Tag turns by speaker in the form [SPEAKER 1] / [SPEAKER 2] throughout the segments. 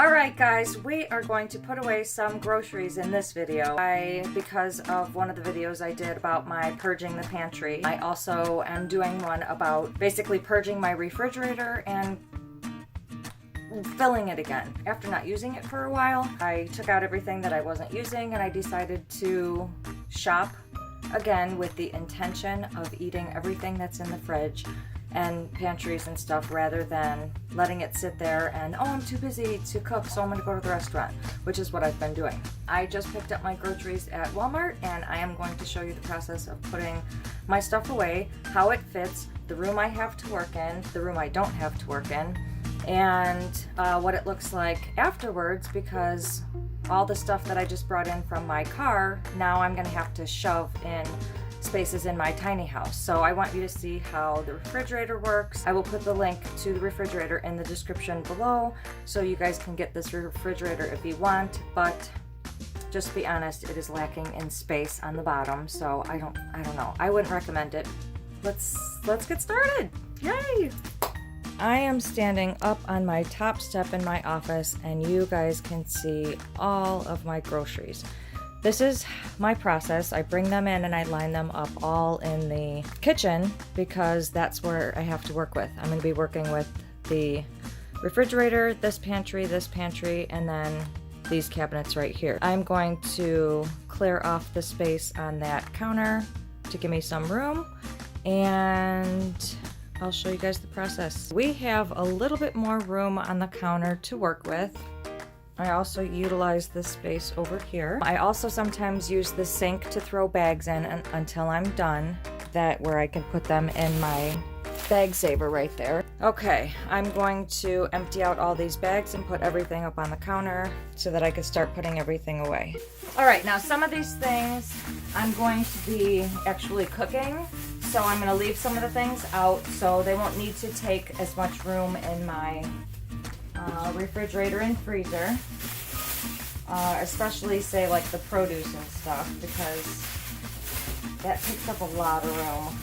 [SPEAKER 1] Alright guys, we are going to put away some groceries in this video. Because of one of the videos I did about my purging the pantry, I also am doing one about basically purging my refrigerator and filling it again. After not using it for a while, I took out everything that I wasn't using and I decided to shop again with the intention of eating everything that's in the fridge and pantries and stuff rather than letting it sit there and, oh, I'm too busy to cook, so I'm gonna go to the restaurant, which is what I've been doing. I just picked up my groceries at Walmart and I am going to show you the process of putting my stuff away, how it fits, the room I have to work in, the room I don't have to work in, and what it looks like afterwards, because all the stuff that I just brought in from my car, now I'm gonna have to shove in spaces in my tiny house. So I want you to see how the refrigerator works. I will put the link to the refrigerator in the description below so you guys can get this refrigerator if you want, but just be honest, it is lacking in space on the bottom, so I don't know. I wouldn't recommend it. Let's get started. Yay! I am standing up on my top step in my office and you guys can see all of my groceries. This is my process. I bring them in and I line them up all in the kitchen because that's where I have to work with. I'm going to be working with the refrigerator, this pantry, and then these cabinets right here. I'm going to clear off the space on that counter to give me some room, and I'll show you guys the process. We have a little bit more room on the counter to work with. I also utilize this space over here. I also sometimes use the sink to throw bags in until I'm done, where I can put them in my bag saver right there. Okay, I'm going to empty out all these bags and put everything up on the counter so that I can start putting everything away. All right, now some of these things I'm going to be actually cooking, so I'm going to leave some of the things out so they won't need to take as much room in my refrigerator and freezer, especially say like the produce and stuff, because that takes up a lot of room.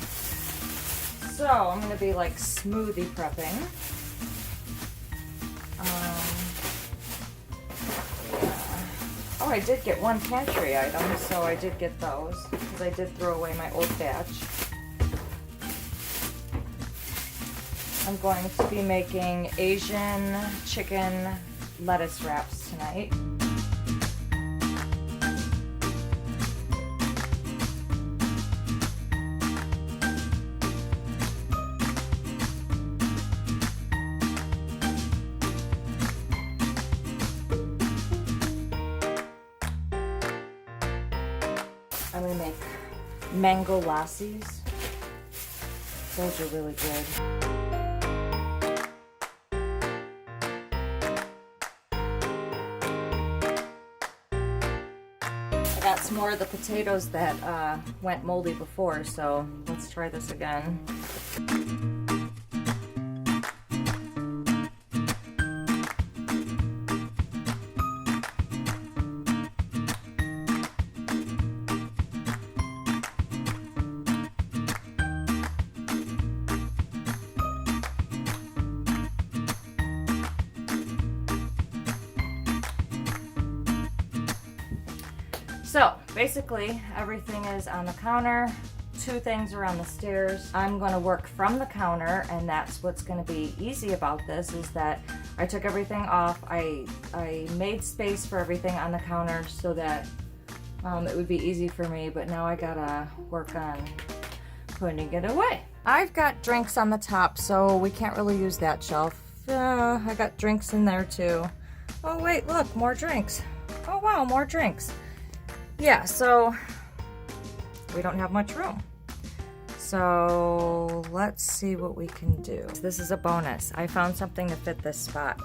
[SPEAKER 1] So I'm going to be like smoothie prepping. Oh, I did get one pantry item, so I did get those because I did throw away my old batch. I'm going to be making Asian chicken lettuce wraps tonight. I'm going to make mango lassis. Those are really good. Got some more of the potatoes that went moldy before, so let's try this again. So basically everything is on the counter. Two things are on the stairs. I'm going to work from the counter, and that's what's going to be easy about this, is that I took everything off. I made space for everything on the counter so that it would be easy for me, but now I gotta work on putting it away. I've got drinks on the top, so we can't really use that shelf. I got drinks in there too. Oh wait, look, more drinks. Oh wow, more drinks. Yeah, so we don't have much room. So let's see what we can do. This is a bonus. I found something to fit this spot.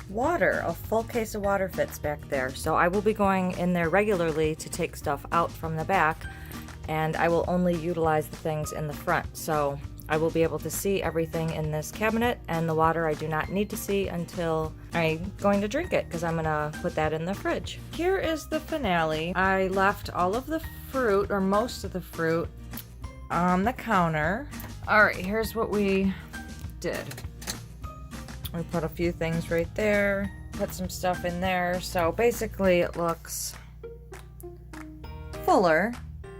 [SPEAKER 1] Water, a full case of water fits back there. So I will be going in there regularly to take stuff out from the back, and I will only utilize the things in the front. So I will be able to see everything in this cabinet, and the water I do not need to see until I'm going to drink it, because I'm gonna put that in the fridge. Here is the finale. I left all of the fruit, or most of the fruit, on the counter. Alright, here's what we did. We put a few things right there. put some stuff in there. So basically it looks fuller,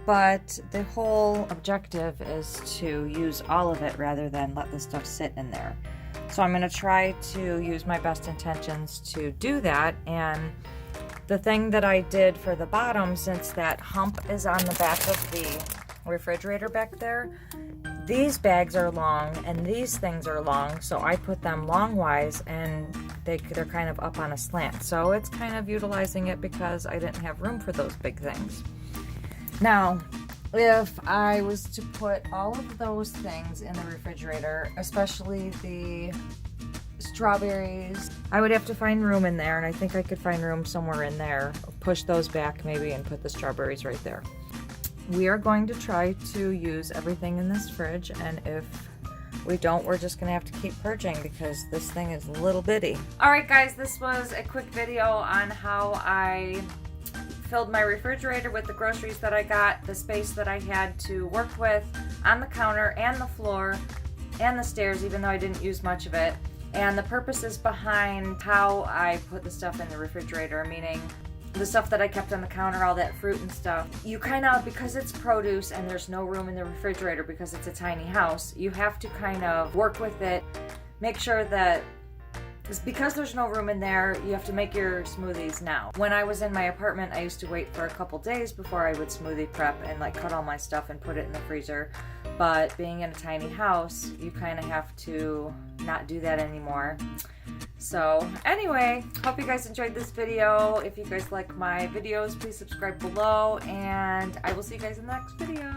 [SPEAKER 1] but the whole objective is to use all of it rather than let the stuff sit in there. So I'm going to try to use my best intentions to do that. And the thing that I did for the bottom, since that hump is on the back of the refrigerator back there, these bags are long and these things are long, so I put them longwise and they're kind of up on a slant. So it's kind of utilizing it because I didn't have room for those big things. Now, if I was to put all of those things in the refrigerator, especially the strawberries, I would have to find room in there, and I think I could find room somewhere in there. Push those back maybe and put the strawberries right there. We are going to try to use everything in this fridge, and if we don't, we're just gonna have to keep purging because this thing is a little bitty. All right, guys, this was a quick video on how I filled my refrigerator with the groceries that I got, the space that I had to work with on the counter and the floor and the stairs, even though I didn't use much of it, and the purposes behind how I put the stuff in the refrigerator, meaning the stuff that I kept on the counter, all that fruit and stuff. You kind of, because it's produce and there's no room in the refrigerator because it's a tiny house, you have to kind of work with it, make sure that, because there's no room in there, you have to make your smoothies now. When I was in my apartment, I used to wait for a couple days before I would smoothie prep and like cut all my stuff and put it in the freezer. But being in a tiny house, you kind of have to not do that anymore. So anyway, hope you guys enjoyed this video. If you guys like my videos, please subscribe below, and I will see you guys in the next video.